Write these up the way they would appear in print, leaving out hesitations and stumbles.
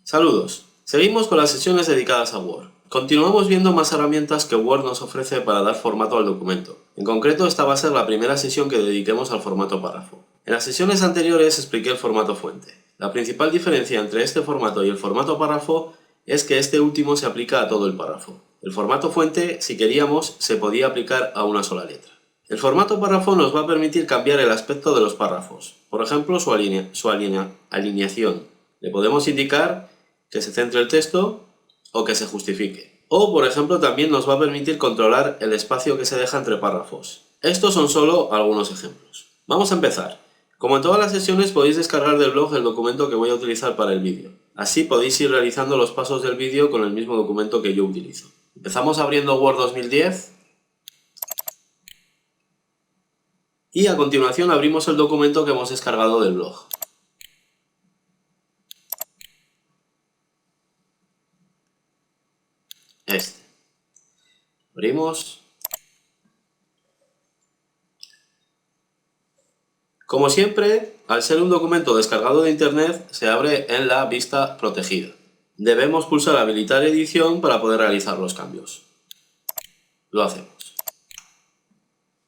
Saludos. Seguimos con las sesiones dedicadas a Word. Continuamos viendo más herramientas que Word nos ofrece para dar formato al documento. En concreto, esta va a ser la primera sesión que dediquemos al formato párrafo. En las sesiones anteriores expliqué el formato fuente. La principal diferencia entre este formato y el formato párrafo es que este último se aplica a todo el párrafo. El formato fuente, si queríamos, se podía aplicar a una sola letra. El formato párrafo nos va a permitir cambiar el aspecto de los párrafos, por ejemplo su alineación. Le podemos indicar que se centre el texto o que se justifique. O, por ejemplo, también nos va a permitir controlar el espacio que se deja entre párrafos. Estos son solo algunos ejemplos. Vamos a empezar. Como en todas las sesiones podéis descargar del blog el documento que voy a utilizar para el vídeo. Así podéis ir realizando los pasos del vídeo con el mismo documento que yo utilizo. Empezamos abriendo Word 2010 y a continuación abrimos el documento que hemos descargado del blog. Abrimos. Como siempre, al ser un documento descargado de internet, se abre en la vista protegida. Debemos pulsar habilitar edición para poder realizar los cambios. Lo hacemos.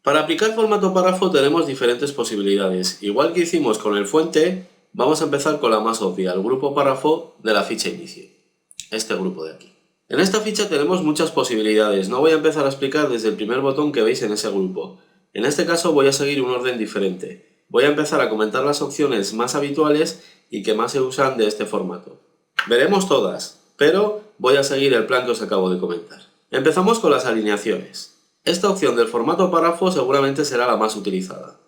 Para aplicar formato párrafo tenemos diferentes posibilidades. Igual que hicimos con el fuente, vamos a empezar con la más obvia, el grupo párrafo de la ficha inicio. Este grupo de aquí. En esta ficha tenemos muchas posibilidades. No voy a empezar a explicar desde el primer botón que veis en ese grupo. En este caso voy a seguir un orden diferente. Voy a empezar a comentar las opciones más habituales y que más se usan de este formato. Veremos todas, pero voy a seguir el plan que os acabo de comentar. Empezamos con las alineaciones. Esta opción del formato párrafo seguramente será la más utilizada.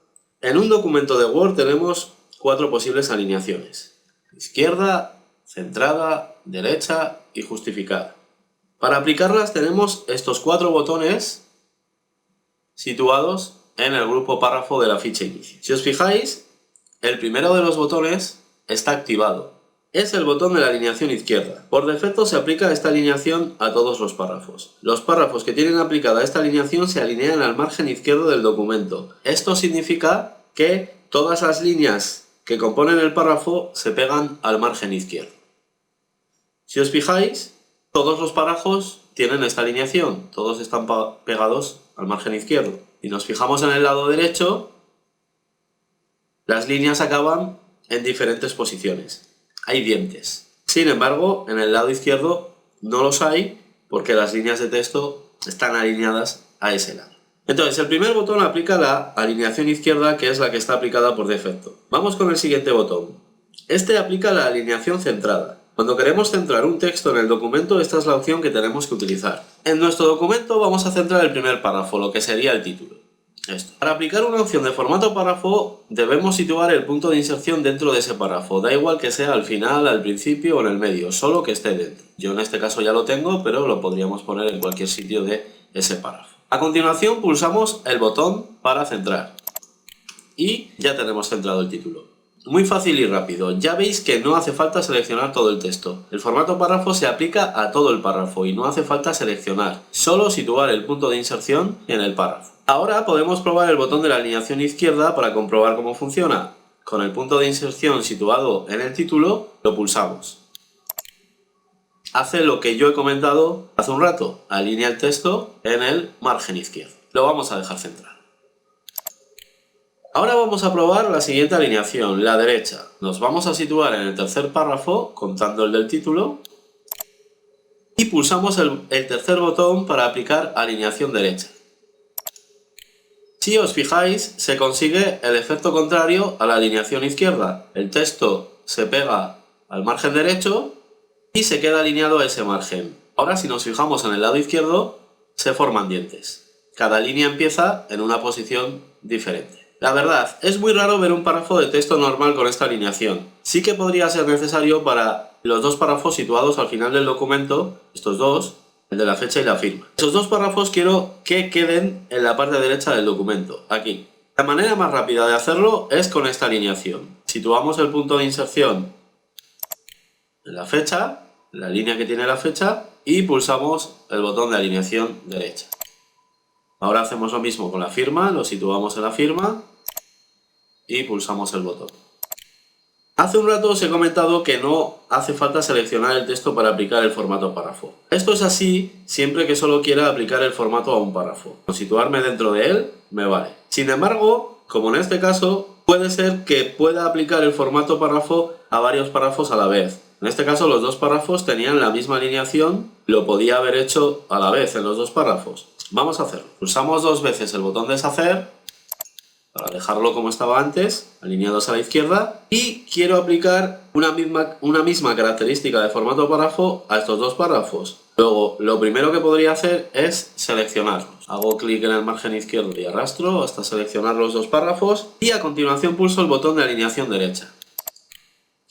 En un documento de Word tenemos 4 posibles alineaciones: izquierda, centrada, derecha y justificada. Para aplicarlas tenemos estos 4 botones situados en el grupo párrafo de la ficha inicio. Si os fijáis, el primero de los botones está activado. Es el botón de la alineación izquierda. Por defecto se aplica esta alineación a todos los párrafos. Los párrafos que tienen aplicada esta alineación se alinean al margen izquierdo del documento. Esto significa que todas las líneas que componen el párrafo se pegan al margen izquierdo. Si os fijáis, todos los párrafos tienen esta alineación, todos están pegados al margen izquierdo. Si nos fijamos en el lado derecho, las líneas acaban en diferentes posiciones. Hay dientes. Sin embargo, en el lado izquierdo no los hay porque las líneas de texto están alineadas a ese lado. Entonces, el primer botón aplica la alineación izquierda, que es la que está aplicada por defecto. Vamos con el siguiente botón. Este aplica la alineación centrada. Cuando queremos centrar un texto en el documento, esta es la opción que tenemos que utilizar. En nuestro documento vamos a centrar el primer párrafo, lo que sería el título. Para aplicar una opción de formato párrafo, debemos situar el punto de inserción dentro de ese párrafo. Da igual que sea al final, al principio o en el medio, solo que esté dentro. Yo en este caso ya lo tengo, pero lo podríamos poner en cualquier sitio de ese párrafo. A continuación pulsamos el botón para centrar. Y ya tenemos centrado el título. Muy fácil y rápido. Ya veis que no hace falta seleccionar todo el texto. El formato párrafo se aplica a todo el párrafo y no hace falta seleccionar, solo situar el punto de inserción en el párrafo. Ahora podemos probar el botón de la alineación izquierda para comprobar cómo funciona. Con el punto de inserción situado en el título, lo pulsamos. Hace lo que yo he comentado hace un rato, alinea el texto en el margen izquierdo. Lo vamos a dejar centrar. Ahora vamos a probar la siguiente alineación, la derecha. Nos vamos a situar en el tercer párrafo, contando el del título, y pulsamos el tercer botón para aplicar alineación derecha. Si os fijáis, se consigue el efecto contrario a la alineación izquierda. El texto se pega al margen derecho y se queda alineado a ese margen. Ahora, si nos fijamos en el lado izquierdo, se forman dientes. Cada línea empieza en una posición diferente. La verdad, es muy raro ver un párrafo de texto normal con esta alineación. Sí que podría ser necesario para los 2 párrafos situados al final del documento, estos dos, el de la fecha y la firma. Esos 2 párrafos quiero que queden en la parte derecha del documento, aquí. La manera más rápida de hacerlo es con esta alineación. Situamos el punto de inserción en la fecha, la línea que tiene la fecha, y pulsamos el botón de alineación derecha. Ahora hacemos lo mismo con la firma, lo situamos en la firma y pulsamos el botón. Hace un rato os he comentado que no hace falta seleccionar el texto para aplicar el formato párrafo. Esto es así siempre que solo quiera aplicar el formato a un párrafo. Con situarme dentro de él me vale. Sin embargo, como en este caso, puede ser que pueda aplicar el formato párrafo a varios párrafos a la vez. En este caso los dos párrafos tenían la misma alineación, lo podía haber hecho a la vez en los dos párrafos. Vamos a hacerlo. Pulsamos dos veces el botón deshacer para dejarlo como estaba antes, alineados a la izquierda, y quiero aplicar una misma característica de formato párrafo a estos dos párrafos. Luego, lo primero que podría hacer es seleccionarlos. Hago clic en el margen izquierdo y arrastro hasta seleccionar los dos párrafos y a continuación pulso el botón de alineación derecha.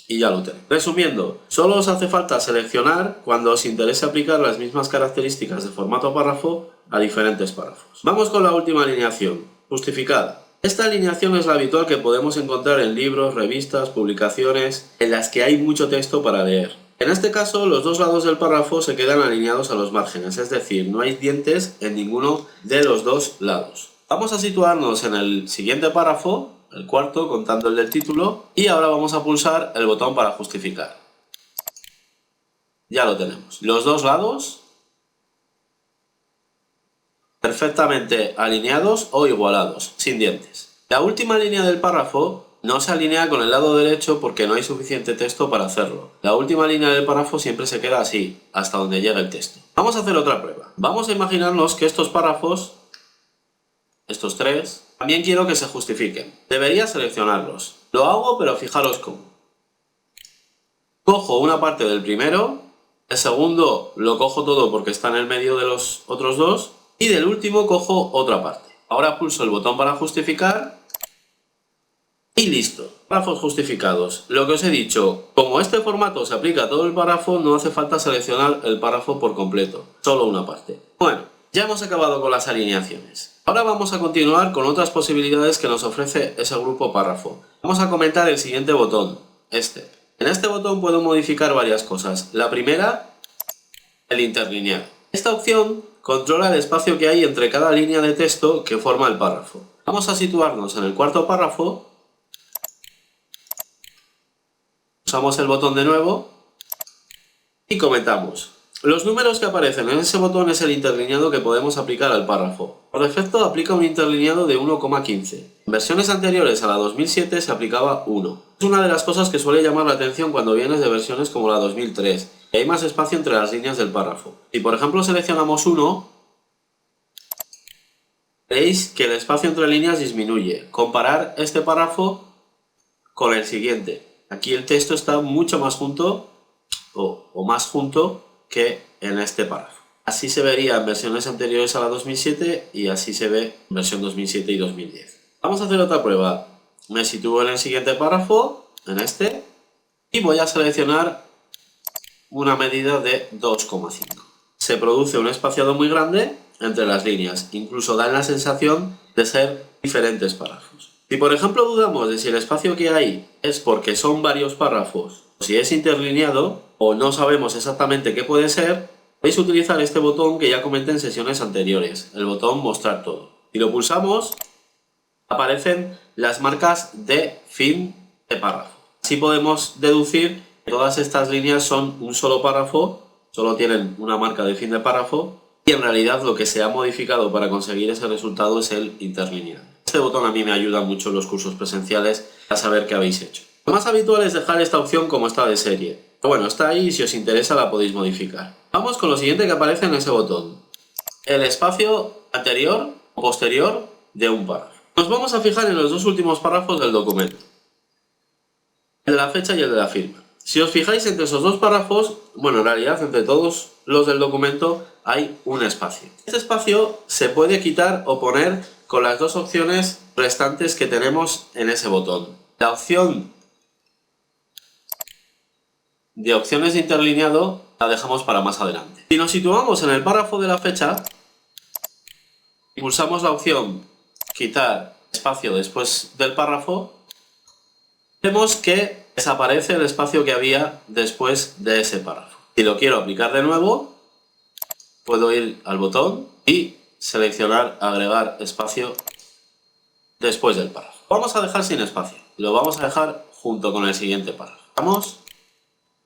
Y ya lo tengo. Resumiendo, solo os hace falta seleccionar cuando os interese aplicar las mismas características de formato párrafo a diferentes párrafos. Vamos con la última alineación, justificada. Esta alineación es la habitual que podemos encontrar en libros, revistas, publicaciones, en las que hay mucho texto para leer. En este caso, los dos lados del párrafo se quedan alineados a los márgenes, es decir, no hay dientes en ninguno de los dos lados. Vamos a situarnos en el siguiente párrafo, el cuarto, contando el del título, y ahora vamos a pulsar el botón para justificar. Ya lo tenemos. Los dos lados perfectamente alineados o igualados, sin dientes. La última línea del párrafo no se alinea con el lado derecho porque no hay suficiente texto para hacerlo. La última línea del párrafo siempre se queda así, hasta donde llega el texto. Vamos a hacer otra prueba. Vamos a imaginarnos que estos párrafos, estos tres, también quiero que se justifiquen. Debería seleccionarlos. Lo hago, pero fijaros cómo. Cojo una parte del primero, el segundo lo cojo todo porque está en el medio de los otros dos, y del último cojo otra parte. Ahora pulso el botón para justificar y listo. Párrafos justificados. Lo que os he dicho, como este formato se aplica a todo el párrafo, no hace falta seleccionar el párrafo por completo, solo una parte. Bueno, ya hemos acabado con las alineaciones. Ahora vamos a continuar con otras posibilidades que nos ofrece ese grupo párrafo. Vamos a comentar el siguiente botón, este. En este botón puedo modificar varias cosas. La primera, el interlineado. Esta opción controla el espacio que hay entre cada línea de texto que forma el párrafo. Vamos a situarnos en el cuarto párrafo. Usamos el botón de nuevo y comentamos. Los números que aparecen en ese botón es el interlineado que podemos aplicar al párrafo. Por defecto aplica un interlineado de 1,15. En versiones anteriores a la 2007 se aplicaba 1. Es una de las cosas que suele llamar la atención cuando vienes de versiones como la 2003. Y hay más espacio entre las líneas del párrafo. Si por ejemplo seleccionamos 1, veréis que el espacio entre líneas disminuye. Comparar este párrafo con el siguiente. Aquí el texto está mucho más junto o más junto que en este párrafo. Así se vería en versiones anteriores a la 2007 y así se ve en versión 2007 y 2010. Vamos a hacer otra prueba. Me sitúo en el siguiente párrafo, en este, y voy a seleccionar una medida de 2,5. Se produce un espaciado muy grande entre las líneas, incluso da la sensación de ser diferentes párrafos. Si por ejemplo dudamos de si el espacio que hay es porque son varios párrafos, o si es interlineado, o no sabemos exactamente qué puede ser, podéis utilizar este botón que ya comenté en sesiones anteriores, el botón mostrar todo. Si lo pulsamos, aparecen las marcas de fin de párrafo. Así podemos deducir que todas estas líneas son un solo párrafo, solo tienen una marca de fin de párrafo, y en realidad lo que se ha modificado para conseguir ese resultado es el interlineado. Este botón a mí me ayuda mucho en los cursos presenciales a saber qué habéis hecho. Lo más habitual es dejar esta opción como está de serie. Pero bueno, está ahí y si os interesa la podéis modificar. Vamos con lo siguiente que aparece en ese botón. El espacio anterior o posterior de un párrafo. Nos vamos a fijar en los dos últimos párrafos del documento. El de la fecha y el de la firma. Si os fijáis entre esos dos párrafos, bueno, en realidad entre todos los del documento hay un espacio. Este espacio se puede quitar o poner con las dos opciones restantes que tenemos en ese botón. La opción de opciones de interlineado la dejamos para más adelante. Si nos situamos en el párrafo de la fecha y pulsamos la opción quitar espacio después del párrafo, vemos que desaparece el espacio que había después de ese párrafo. Si lo quiero aplicar de nuevo, puedo ir al botón y seleccionar agregar espacio después del párrafo. Vamos a dejar sin espacio, lo vamos a dejar junto con el siguiente párrafo. Vamos.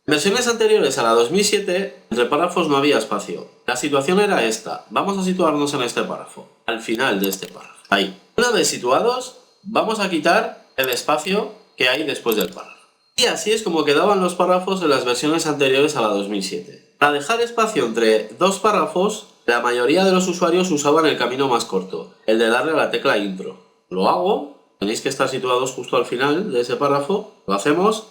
En versiones anteriores a la 2007, entre párrafos no había espacio. La situación era esta. Vamos a situarnos en este párrafo, al final de este párrafo. Ahí. Una vez situados, vamos a quitar el espacio que hay después del párrafo. Y así es como quedaban los párrafos en las versiones anteriores a la 2007. Para dejar espacio entre dos párrafos, la mayoría de los usuarios usaban el camino más corto, el de darle a la tecla intro. Lo hago, tenéis que estar situados justo al final de ese párrafo, lo hacemos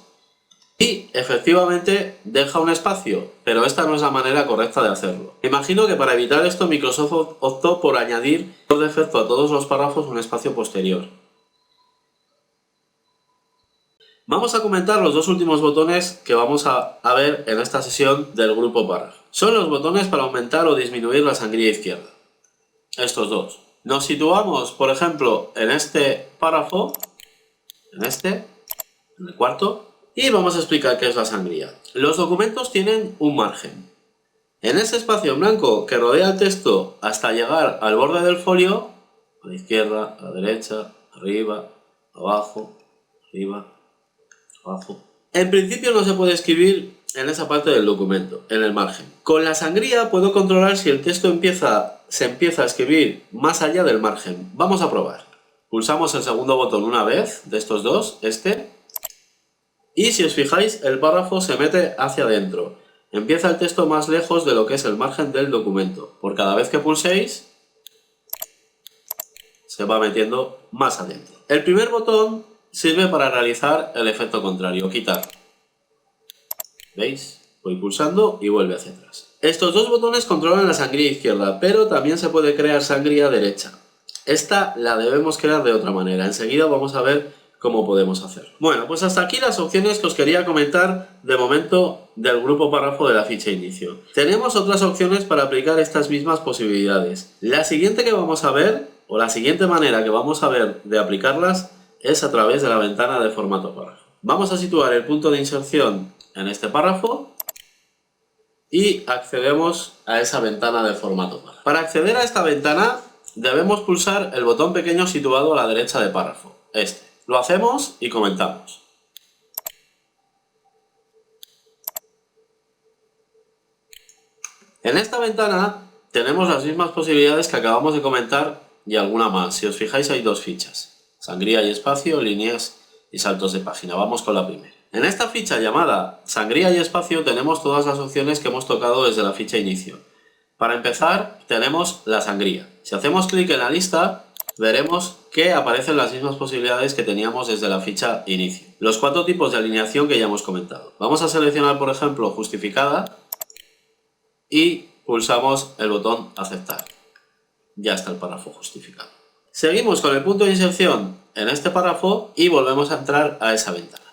y efectivamente deja un espacio, pero esta no es la manera correcta de hacerlo. Me imagino que para evitar esto Microsoft optó por añadir por defecto a todos los párrafos un espacio posterior. Vamos a comentar los dos últimos botones que vamos a ver en esta sesión del grupo párrafo. Son los botones para aumentar o disminuir la sangría izquierda. Estos dos. Nos situamos, por ejemplo, en este párrafo, en el cuarto, y vamos a explicar qué es la sangría. Los documentos tienen un margen. En ese espacio en blanco que rodea el texto hasta llegar al borde del folio, a la izquierda, a la derecha, arriba, abajo, arriba, abajo. En principio no se puede escribir en esa parte del documento, en el margen. Con la sangría puedo controlar si el texto se empieza a escribir más allá del margen. Vamos a probar. Pulsamos el segundo botón una vez, de estos dos, y si os fijáis el párrafo se mete hacia adentro. Empieza el texto más lejos de lo que es el margen del documento. Por cada vez que pulséis, se va metiendo más adentro. El primer botón sirve para realizar el efecto contrario, quitar. ¿Veis? Voy pulsando y vuelve hacia atrás. Estos dos botones controlan la sangría izquierda, pero también se puede crear sangría derecha. Esta la debemos crear de otra manera. Enseguida vamos a ver cómo podemos hacerlo. Bueno, pues hasta aquí las opciones que os quería comentar de momento del grupo párrafo de la ficha inicio. Tenemos otras opciones para aplicar estas mismas posibilidades. La siguiente que vamos a ver, o la siguiente manera que vamos a ver de aplicarlas, es a través de la ventana de formato párrafo. Vamos a situar el punto de inserción en este párrafo y accedemos a esa ventana de formato párrafo. Para acceder a esta ventana debemos pulsar el botón pequeño situado a la derecha del párrafo, Lo hacemos y comentamos. En esta ventana tenemos las mismas posibilidades que acabamos de comentar y alguna más. Si os fijáis hay dos fichas. Sangría y espacio, líneas y saltos de página. Vamos con la primera. En esta ficha llamada Sangría y espacio tenemos todas las opciones que hemos tocado desde la ficha inicio. Para empezar tenemos la sangría. Si hacemos clic en la lista veremos que aparecen las mismas posibilidades que teníamos desde la ficha inicio. Los 4 tipos de alineación que ya hemos comentado. Vamos a seleccionar por ejemplo justificada y pulsamos el botón aceptar. Ya está el párrafo justificado. Seguimos con el punto de inserción en este párrafo y volvemos a entrar a esa ventana.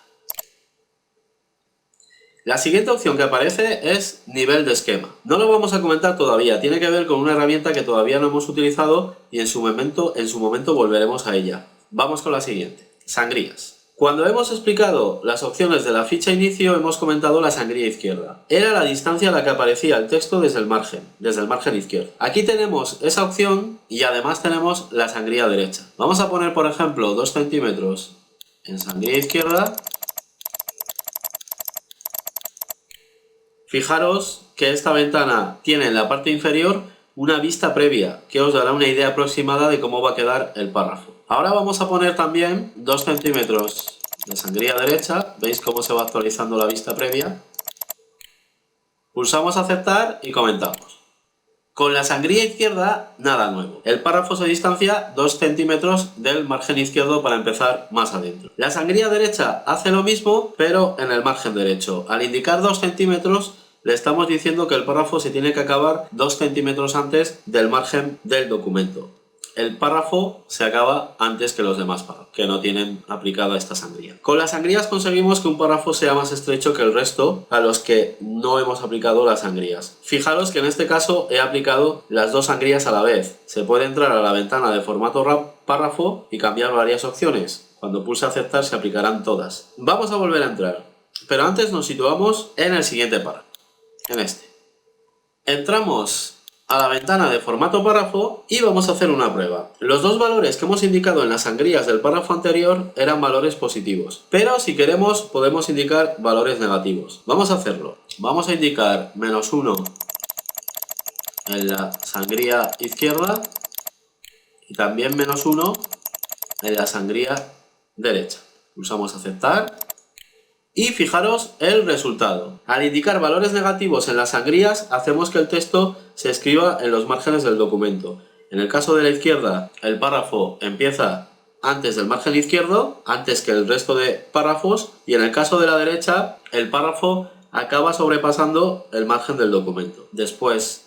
La siguiente opción que aparece es nivel de esquema. No lo vamos a comentar todavía, tiene que ver con una herramienta que todavía no hemos utilizado y en su momento volveremos a ella. Vamos con la siguiente, sangrías. Cuando hemos explicado las opciones de la ficha inicio hemos comentado la sangría izquierda. Era la distancia a la que aparecía el texto desde el margen izquierdo. Aquí tenemos esa opción y además tenemos la sangría derecha. Vamos a poner por ejemplo 2 centímetros en sangría izquierda. Fijaros que esta ventana tiene en la parte inferior una vista previa que os dará una idea aproximada de cómo va a quedar el párrafo. Ahora vamos a poner también 2 centímetros de sangría derecha. ¿Veis cómo se va actualizando la vista previa? Pulsamos aceptar y comentamos. Con la sangría izquierda, nada nuevo. El párrafo se distancia 2 centímetros del margen izquierdo para empezar más adentro. La sangría derecha hace lo mismo, pero en el margen derecho. Al indicar 2 centímetros, le estamos diciendo que el párrafo se tiene que acabar 2 centímetros antes del margen del documento. El párrafo se acaba antes que los demás párrafos, que no tienen aplicada esta sangría. Con las sangrías conseguimos que un párrafo sea más estrecho que el resto a los que no hemos aplicado las sangrías. Fijaros que en este caso he aplicado las dos sangrías a la vez. Se puede entrar a la ventana de formato párrafo y cambiar varias opciones. Cuando pulse aceptar se aplicarán todas. Vamos a volver a entrar, pero antes nos situamos en el siguiente párrafo, en este. Entramos a la ventana de formato párrafo y vamos a hacer una prueba. Los dos valores que hemos indicado en las sangrías del párrafo anterior eran valores positivos, pero si queremos podemos indicar valores negativos. Vamos a hacerlo. Vamos a indicar -1 en la sangría izquierda y también -1 en la sangría derecha. Pulsamos aceptar y fijaros el resultado. Al indicar valores negativos en las sangrías hacemos que el texto se escriba en los márgenes del documento. En el caso de la izquierda, el párrafo empieza antes del margen izquierdo, antes que el resto de párrafos, y en el caso de la derecha, el párrafo acaba sobrepasando el margen del documento.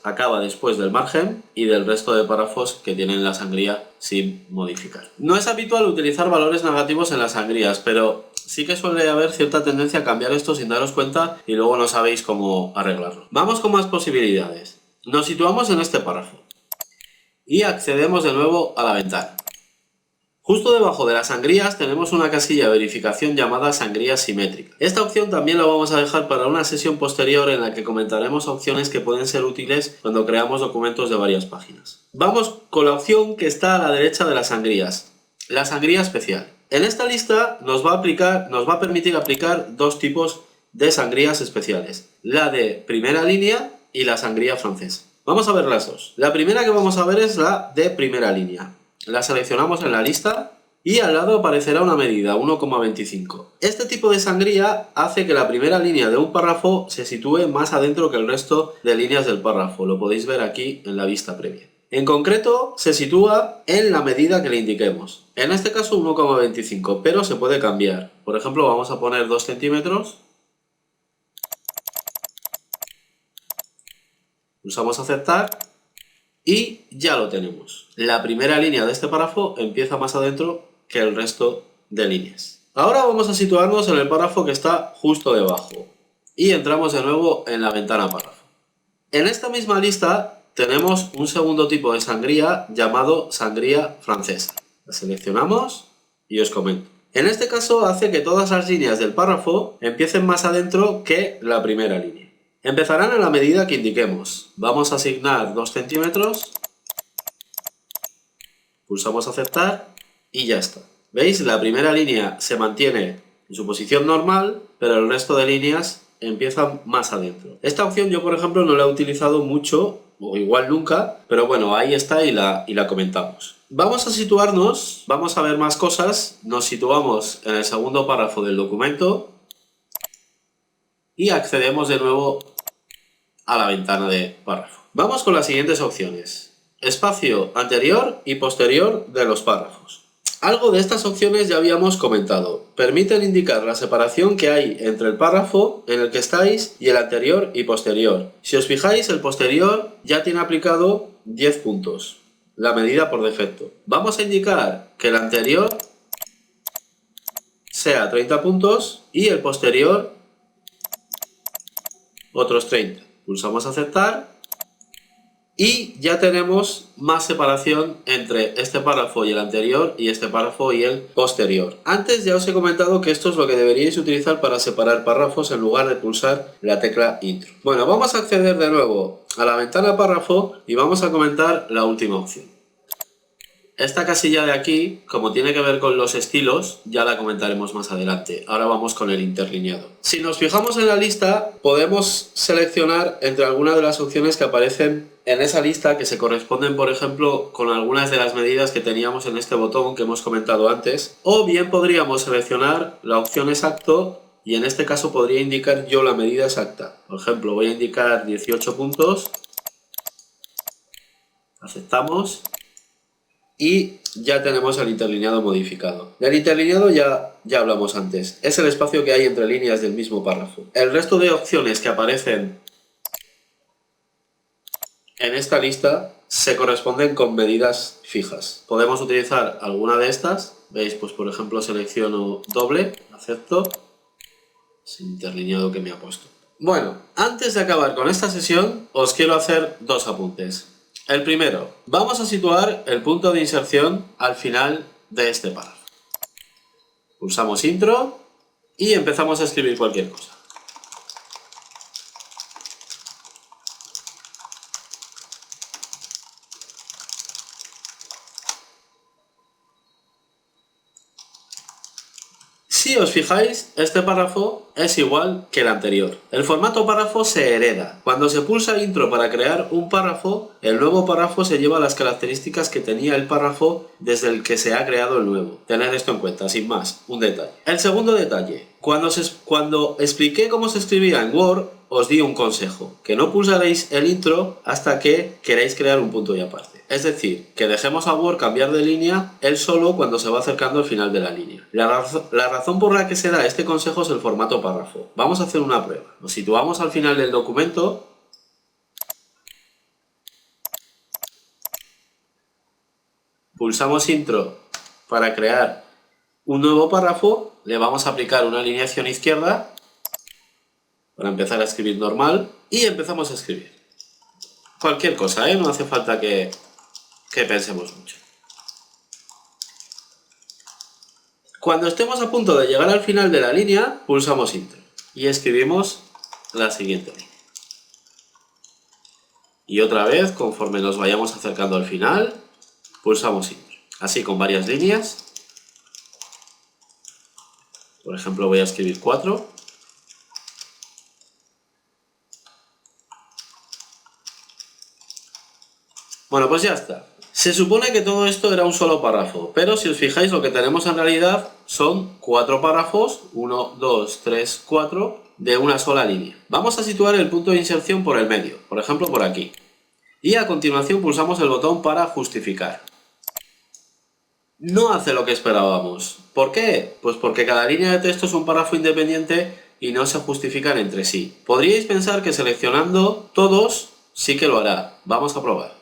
Acaba después del margen y del resto de párrafos que tienen la sangría sin modificar. No es habitual utilizar valores negativos en las sangrías, pero sí que suele haber cierta tendencia a cambiar esto sin daros cuenta y luego no sabéis cómo arreglarlo. Vamos con más posibilidades. Nos situamos en este párrafo y accedemos de nuevo a la ventana. Justo debajo de las sangrías tenemos una casilla de verificación llamada sangría simétrica. Esta opción también la vamos a dejar para una sesión posterior en la que comentaremos opciones que pueden ser útiles cuando creamos documentos de varias páginas. Vamos con la opción que está a la derecha de las sangrías, la sangría especial. En esta lista nos va a permitir aplicar dos tipos de sangrías especiales, la de primera línea y la sangría francesa. Vamos a ver las dos. La primera que vamos a ver es la de primera línea. La seleccionamos en la lista y al lado aparecerá una medida, 1,25. Este tipo de sangría hace que la primera línea de un párrafo se sitúe más adentro que el resto de líneas del párrafo. Lo podéis ver aquí en la vista previa. En concreto, se sitúa en la medida que le indiquemos. En este caso 1,25, pero se puede cambiar. Por ejemplo, vamos a poner 2 centímetros. Pulsamos aceptar. Y ya lo tenemos. La primera línea de este párrafo empieza más adentro que el resto de líneas. Ahora vamos a situarnos en el párrafo que está justo debajo. Y entramos de nuevo en la ventana párrafo. En esta misma lista tenemos un segundo tipo de sangría llamado sangría francesa. La seleccionamos y os comento. En este caso hace que todas las líneas del párrafo empiecen más adentro que la primera línea. Empezarán en la medida que indiquemos. Vamos a asignar 2 centímetros, pulsamos aceptar y ya está. ¿Veis? La primera línea se mantiene en su posición normal, pero el resto de líneas empiezan más adentro. Esta opción yo, por ejemplo, no la he utilizado mucho, o igual nunca, pero bueno, ahí está y la comentamos. Vamos a situarnos, vamos a ver más cosas. Nos situamos en el segundo párrafo del documento y accedemos de nuevo a la ventana de párrafo. Vamos con las siguientes opciones. Espacio anterior y posterior de los párrafos. Algo de estas opciones ya habíamos comentado. Permiten indicar la separación que hay entre el párrafo en el que estáis y el anterior y posterior. Si os fijáis, el posterior ya tiene aplicado 10 puntos, la medida por defecto. Vamos a indicar que el anterior sea 30 puntos y el posterior otros 30. Pulsamos aceptar y ya tenemos más separación entre este párrafo y el anterior y este párrafo y el posterior. Antes ya os he comentado que esto es lo que deberíais utilizar para separar párrafos en lugar de pulsar la tecla intro. Bueno, vamos a acceder de nuevo a la ventana párrafo y vamos a comentar la última opción. Esta casilla de aquí, como tiene que ver con los estilos, ya la comentaremos más adelante. Ahora vamos con el interlineado. Si nos fijamos en la lista, podemos seleccionar entre algunas de las opciones que aparecen en esa lista que se corresponden, por ejemplo, con algunas de las medidas que teníamos en este botón que hemos comentado antes. O bien podríamos seleccionar la opción exacto y en este caso podría indicar yo la medida exacta. Por ejemplo, voy a indicar 18 puntos. Aceptamos. Y ya tenemos el interlineado modificado. Del interlineado ya hablamos antes. Es el espacio que hay entre líneas del mismo párrafo. El resto de opciones que aparecen en esta lista se corresponden con medidas fijas. Podemos utilizar alguna de estas. ¿Veis? Pues por ejemplo selecciono doble, acepto. Es el interlineado que me ha puesto. Bueno, antes de acabar con esta sesión os quiero hacer dos apuntes. El primero, vamos a situar el punto de inserción al final de este párrafo. Pulsamos intro y empezamos a escribir cualquier cosa. Si os fijáis, este párrafo es igual que el anterior. El formato párrafo se hereda. Cuando se pulsa intro para crear un párrafo, el nuevo párrafo se lleva las características que tenía el párrafo desde el que se ha creado el nuevo. Tened esto en cuenta, sin más, un detalle. El segundo detalle. Cuando expliqué cómo se escribía en Word, os di un consejo, que no pulsaréis el intro hasta que queráis crear un punto y aparte. Es decir, que dejemos a Word cambiar de línea él solo cuando se va acercando al final de la línea. La razón por la que se da este consejo es el formato párrafo. Vamos a hacer una prueba. Nos situamos al final del documento. Pulsamos intro para crear un nuevo párrafo. Le vamos a aplicar una alineación izquierda para empezar a escribir normal y empezamos a escribir. Cualquier cosa, no hace falta que pensemos mucho. Cuando estemos a punto de llegar al final de la línea, pulsamos intro y escribimos la siguiente línea. Y otra vez, conforme nos vayamos acercando al final, pulsamos intro. Así con varias líneas. Por ejemplo, voy a escribir 4. Bueno, pues ya está. Se supone que todo esto era un solo párrafo, pero si os fijáis lo que tenemos en realidad son 4 párrafos, 1, 2, 3, 4, de una sola línea. Vamos a situar el punto de inserción por el medio, por ejemplo por aquí. Y a continuación pulsamos el botón para justificar. No hace lo que esperábamos. ¿Por qué? Pues porque cada línea de texto es un párrafo independiente y no se justifican entre sí. Podríais pensar que seleccionando todos sí que lo hará. Vamos a probar.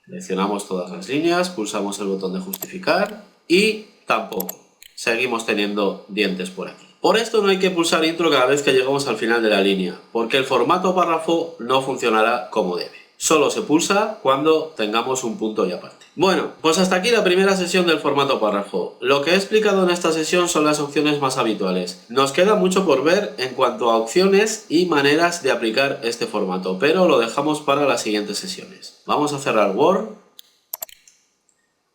Seleccionamos todas las líneas, pulsamos el botón de justificar y tampoco. Seguimos teniendo dientes por aquí. Por esto no hay que pulsar intro cada vez que lleguemos al final de la línea, porque el formato párrafo no funcionará como debe. Solo se pulsa cuando tengamos un punto y aparte. Bueno, pues hasta aquí la primera sesión del formato párrafo. Lo que he explicado en esta sesión son las opciones más habituales. Nos queda mucho por ver en cuanto a opciones y maneras de aplicar este formato, pero lo dejamos para las siguientes sesiones. Vamos a cerrar Word,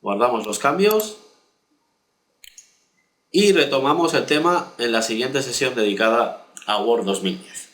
guardamos los cambios y retomamos el tema en la siguiente sesión dedicada a Word 2010.